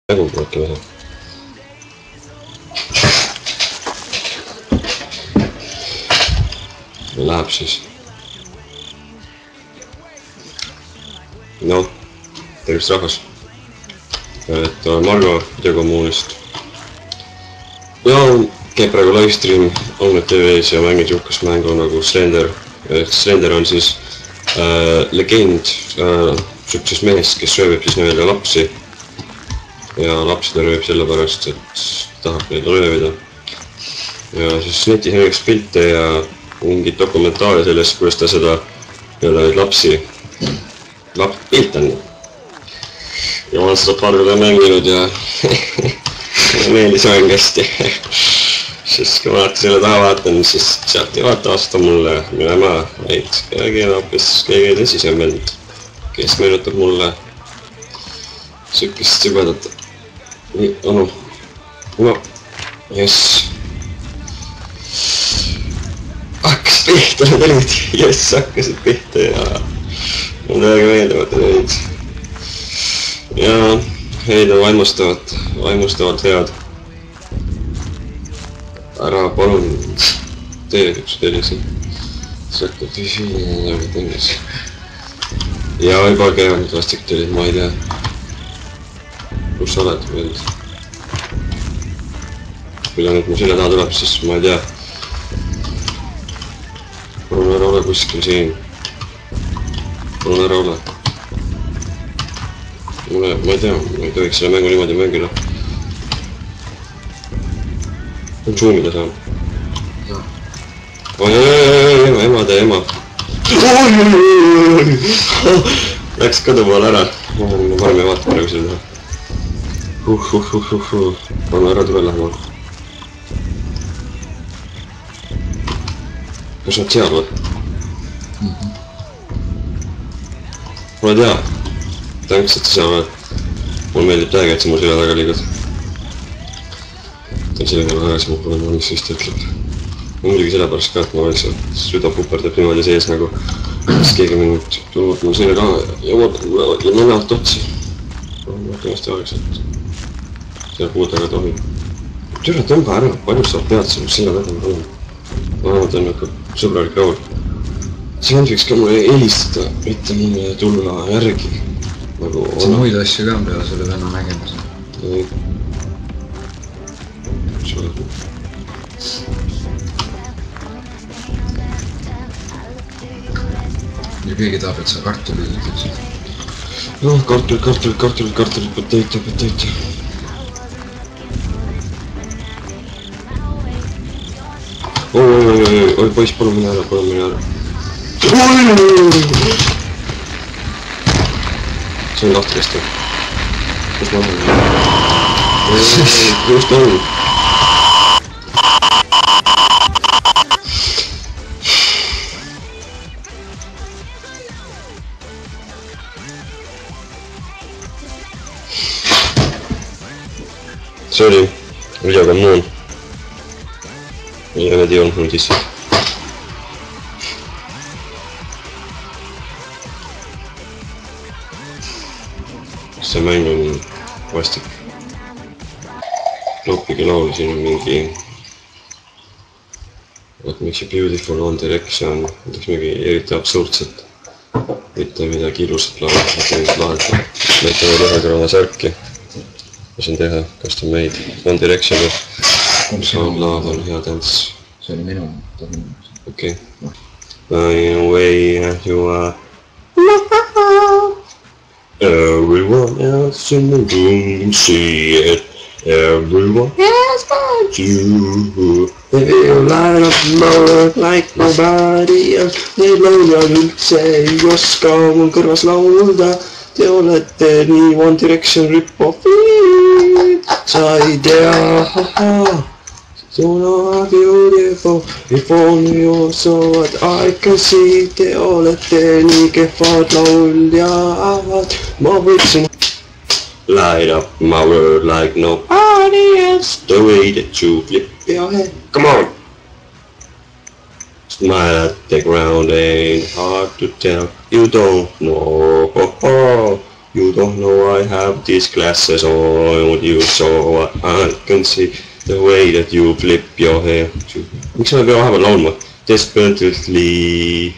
näguga äkki või? Läheb siis. Noh, tervist rahvas. Et Margo videokommuunist. Ja käib praegu livestream Omnet TV-s ja mängid juhkast mängu nagu Slender. Slender on siis legend sükses mehest, kes röövib siis neile lapsi. Ja lapsi ta röövib sellepärast, et tahab neid röövida. Ja siis netis näiteks pilte ja mingid dokumentaale sellest, kuidas ta seda neid lapsi piltanud. Ja ma olen seda paar korda mänginud ja meeldis mäng hästi. Sest kui ma alati selle taha vaatan, siis sealt ei vaata vastu mulle minema, vaid keegi tõsisem vend, kes meenutab mulle sükest sübedat. Nii, onu. No, jess. Hakkasid pihta need olid, jess, hakkasid pihta ja on väga meeldivad olid. Ja neid on vaimustavad head. Ära palun tee üks sellise sakkotiisiin ja tengis. Ja juba käivad vastik tulid, ma ei tea. Kus sa oled veel? Kui nüüd mu selle taha tuleb, siis ma ei tea. Palun ära ole kuskil siin. Palun ära ole. Ma ei tea, ma ei tohiks selle mängu niimoodi mängida. On zoomida saan. Oi, emade ema. Läks kodu poole ära. Ma varem ei vaata praegu selle taha. Anna ära tule lähemal. Kas nad seal või? Ma ei tea. Tänks, et sa seal oled. Mul meeldib täiega, et sa mul selle taga liigad. Ta on selle peale tagasi, ma pole mis vist ütleb. Muidugi sellepärast ka, et ma oleks süda puperdab niimoodi sees nagu siis keegi minut tulnud mul selle taha ja mõtleb mõnelt otsi. Ma tõesti oleks, et selle puud taga tohib. Türa tõmba ära, palju sa pead selle silla taga olema. Ma arvan, et on sõbralik raul. See vend võiks ka mulle helistada, mitte mulle tulla järgi. See on muid asju ka peale selle venna nägemas. Ei. Ja keegi tahab, et sa kartulid ütled. Noh, kartulid, potato. Oi, poiss, palun mine ära. See on lahtkesti. Kus ma olen? Just on. See oli videokommuun. Ja need ei olnud mul sisse. See mäng on vastik. Loppigi laul, siin on mingi What makes you beautiful on direction. Ütleks mingi eriti absurdset. Mitte midagi ilusat laul, mitte mingit lahendada. Näitame ühe kõrvana särki. Mis on teha, custom made, One Direction Sound Love on hea tants. See oli minu. Okei. Way you are everyone else in the room can see it. Everyone else but you. If you light up my world like nobody else. Need laulja üldse ei oska mul kõrvas laulda. Te olete nii One Direction rip-offid. Sa ei tea. You know I'm beautiful. If only you saw what I can see. Te olete nii kehvad lauljad. Ma võtsin light up my world like nobody else. The way that you flip your head. Come on. Smile at the ground ain't hard to tell. You don't know. You don't know I have these glasses on you, so I can see the way that you flip your hair. Miks ma pean vahepeal laulma? Desperately.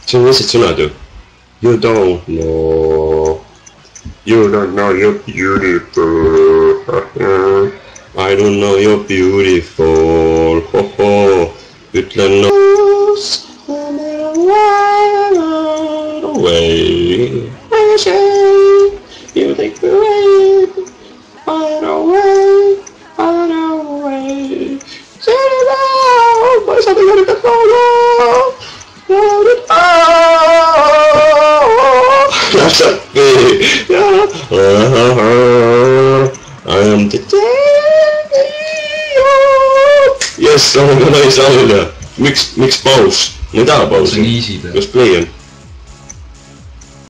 See on lihtsalt sõnad ju. You don't know. You don't know you're beautiful. I don't know you're beautiful. Ho ho. Ütlen noos. Away. I say you take me away. Far away. Far away. Say it out. Ma ei saa tegelikult laulda. Laul it out. Lapsed või. I am the day. Yes, laulda ei saa öelda. Miks paus? Ma ei taha pausi. See on easy peal. Kas play on?